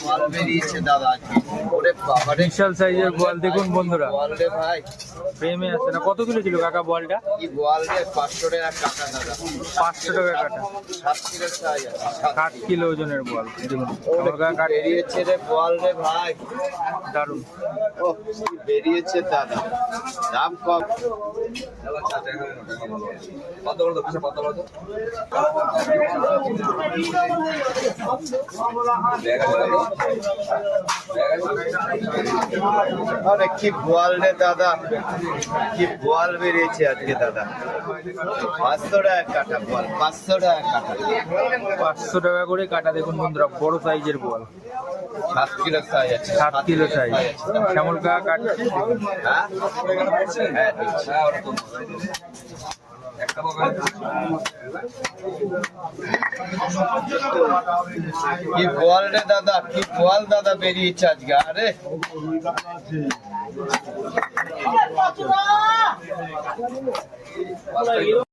মাল বেরিয়েছে দাদা আজকে। ওরে বাবা রে, বিশাল সাইজের বোয়াল দেখুন বন্ধুরা, বল রে ভাই, প্রেমে আছে না। কত কিলো ছিল কাকা বোয়ালটা? কি বল রে, 500 টাকা কাটা দাদা। 500 টাকা কাটা, 7 কিলো সাইজ আছে। 7 কিলো ওজনের বোয়াল দেখুন। ওরে আমার কাকা বেরিয়েছে রে বল রে ভাই, দারুন। ও বেরিয়েছে দাদা, দাম কম। আরে কি বোয়াল রে দাদা, কি বোয়াল বেরিয়েছে আজকে দাদা। 500 টাকা কাটা বোয়াল, 500 টাকা কাটা। 500 টাকা করে কাটা দেখুন বন্ধুরা, বড় সাইজের বোয়াল। 7 কিলো সাইজ আছে। 7 কিলো সাইজ। শ্যামল কাকা কাটছে। হ্যাঁ হ্যাঁ, দিচ্ছি। কি বোয়াল রে দাদা, কি বোয়াল দাদা বেরিয়েছে আজকে। আরে